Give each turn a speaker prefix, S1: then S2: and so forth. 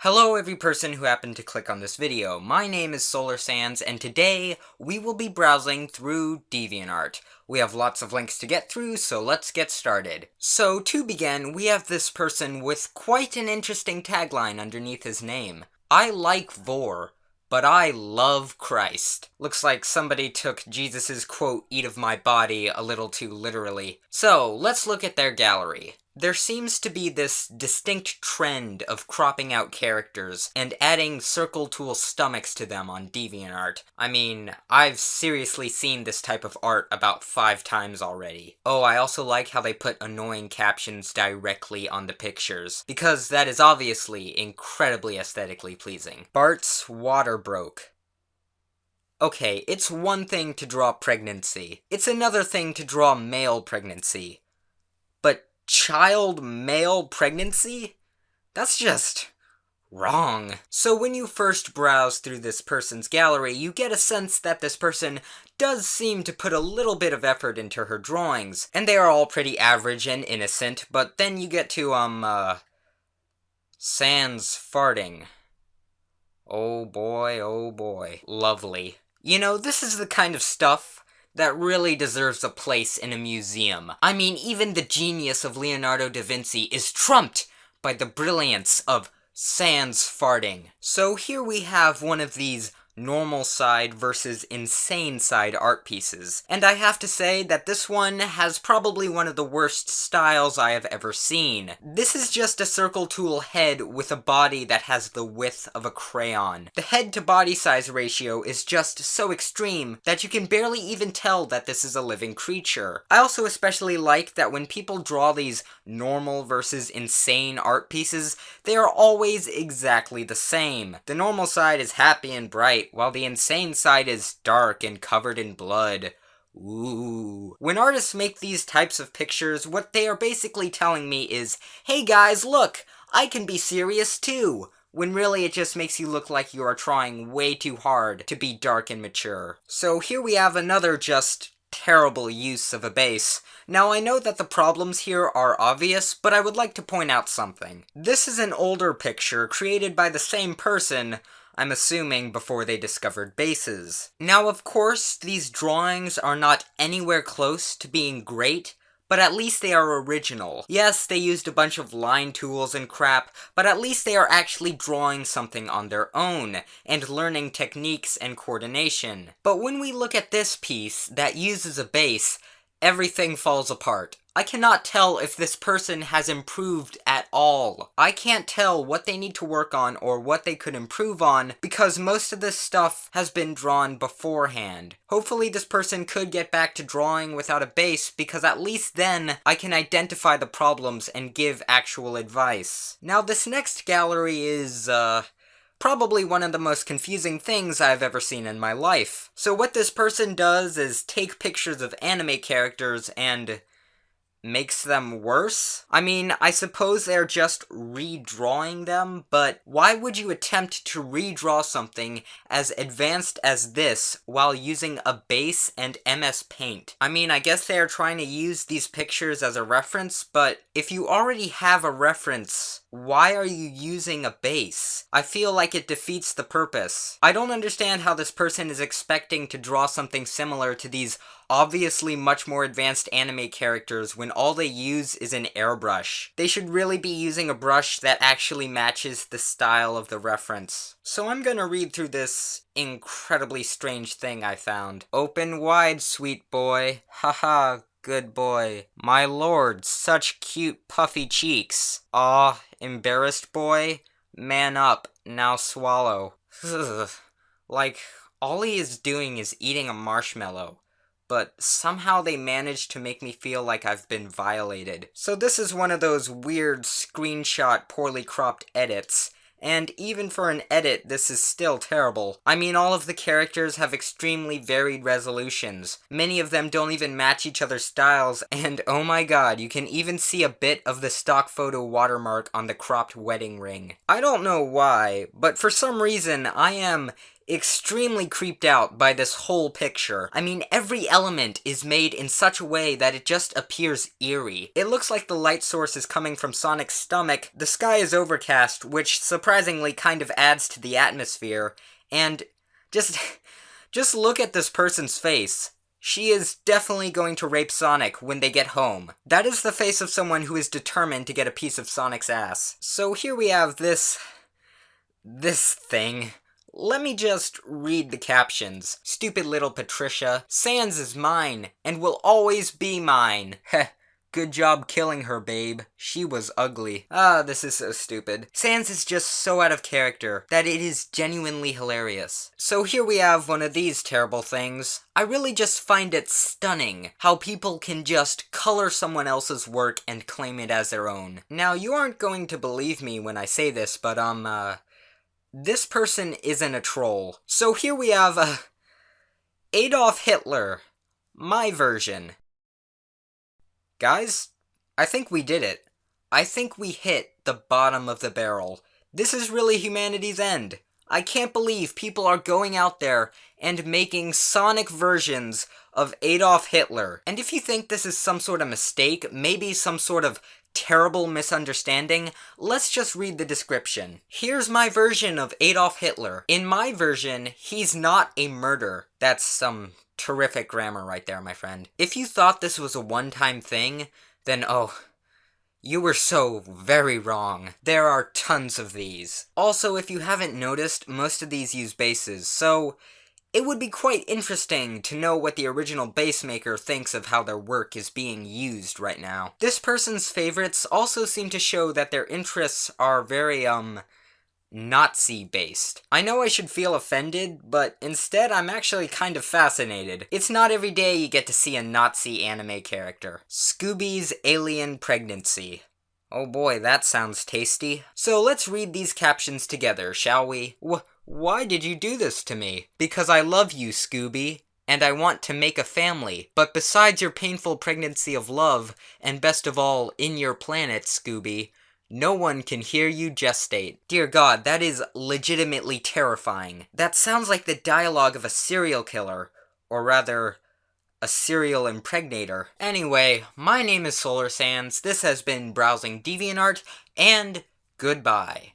S1: Hello every person who happened to click on this video. My name is Solar Sands, and today we will be browsing through Deviantart. We have lots of links to get through, so let's get started. So to begin, we have this person with quite an interesting tagline underneath his name. I like Vor, but I love Christ. Looks like somebody took Jesus's quote, "eat of my body," a little too literally. So, let's look at their gallery. There seems to be this distinct trend of cropping out characters and adding circle tool stomachs to them on DeviantArt. I mean, I've seriously seen this type of art about 5 times already. Oh, I also like how they put annoying captions directly on the pictures, because that is obviously incredibly aesthetically pleasing. Bart's water broke. Okay, it's one thing to draw pregnancy. It's another thing to draw male pregnancy. But child male pregnancy? That's just wrong. So when you first browse through this person's gallery, you get a sense that this person does seem to put a little bit of effort into her drawings, and they are all pretty average and innocent, but then you get to, Sans farting. Oh boy. Lovely. You know, this is the kind of stuff that really deserves a place in a museum. I mean, even the genius of Leonardo da Vinci is trumped by the brilliance of sans farting. So here we have one of these normal side versus insane side art pieces. And I have to say that this one has probably one of the worst styles I have ever seen. This is just a circle tool head with a body that has the width of a crayon. The head to body size ratio is just so extreme that you can barely even tell that this is a living creature. I also especially like that when people draw these normal versus insane art pieces, they are always exactly the same. The normal side is happy and bright, while the insane side is dark and covered in blood. Ooh. When artists make these types of pictures, what they are basically telling me is, hey guys, look, I can be serious too. When really it just makes you look like you are trying way too hard to be dark and mature. So here we have another just terrible use of a base. Now I know that the problems here are obvious, but I would like to point out something. This is an older picture created by the same person, I'm assuming before they discovered bases. Now of course, these drawings are not anywhere close to being great, but at least they are original. Yes, they used a bunch of line tools and crap, but at least they are actually drawing something on their own, and learning techniques and coordination. But when we look at this piece that uses a base, everything falls apart. I cannot tell if this person has improved at all. I can't tell what they need to work on or what they could improve on, because most of this stuff has been drawn beforehand. Hopefully this person could get back to drawing without a base, because at least then I can identify the problems and give actual advice. Now this next gallery is, probably one of the most confusing things I've ever seen in my life. So what this person does is take pictures of anime characters and makes them worse? I mean, I suppose they're just redrawing them, but why would you attempt to redraw something as advanced as this while using a base and MS Paint? I mean, I guess they are trying to use these pictures as a reference, but if you already have a reference, why are you using a base? I feel like it defeats the purpose. I don't understand how this person is expecting to draw something similar to these obviously much more advanced anime characters when all they use is an airbrush. They should really be using a brush that actually matches the style of the reference. So I'm gonna read through this incredibly strange thing I found. Open wide, sweet boy. Haha. Good boy. My lord, such cute puffy cheeks. Aw, embarrassed boy? Man up, now swallow. Ugh. Like, all he is doing is eating a marshmallow, but somehow they managed to make me feel like I've been violated. So this is one of those weird screenshot poorly cropped edits. And even for an edit, this is still terrible. I mean, all of the characters have extremely varied resolutions. Many of them don't even match each other's styles, and oh my god, you can even see a bit of the stock photo watermark on the cropped wedding ring. I don't know why, but for some reason, I am extremely creeped out by this whole picture. I mean, every element is made in such a way that it just appears eerie. It looks like the light source is coming from Sonic's stomach, the sky is overcast, which surprisingly kind of adds to the atmosphere, and just look at this person's face. She is definitely going to rape Sonic when they get home. That is the face of someone who is determined to get a piece of Sonic's ass. So here we have this thing. Let me just read the captions. Stupid little Patricia. Sans is mine, and will always be mine. Heh. Good job killing her, babe. She was ugly. Ah, this is so stupid. Sans is just so out of character that it is genuinely hilarious. So here we have one of these terrible things. I really just find it stunning how people can just color someone else's work and claim it as their own. Now, you aren't going to believe me when I say this, but this person isn't a troll. So here we have, Adolf Hitler. My version. Guys, I think we did it. I think we hit the bottom of the barrel. This is really humanity's end. I can't believe people are going out there and making Sonic versions of Adolf Hitler. And if you think this is some sort of mistake, maybe some sort of terrible misunderstanding, let's just read the description. Here's my version of Adolf Hitler. In my version, he's not a murderer. That's some terrific grammar right there, my friend. If you thought this was a one-time thing, then you were so very wrong. There are tons of these. Also, if you haven't noticed, most of these use bases, so it would be quite interesting to know what the original base maker thinks of how their work is being used right now. This person's favorites also seem to show that their interests are very, Nazi-based. I know I should feel offended, but instead I'm actually kind of fascinated. It's not every day you get to see a Nazi anime character. Scooby's Alien Pregnancy. Oh boy, that sounds tasty. So let's read these captions together, shall we? Why did you do this to me? Because I love you, Scooby, and I want to make a family. But besides your painful pregnancy of love, and best of all, in your planet, Scooby, no one can hear you gestate. Dear God, that is legitimately terrifying. That sounds like the dialogue of a serial killer, or rather, a serial impregnator. Anyway, my name is Solar Sands, this has been Browsing DeviantArt, and goodbye.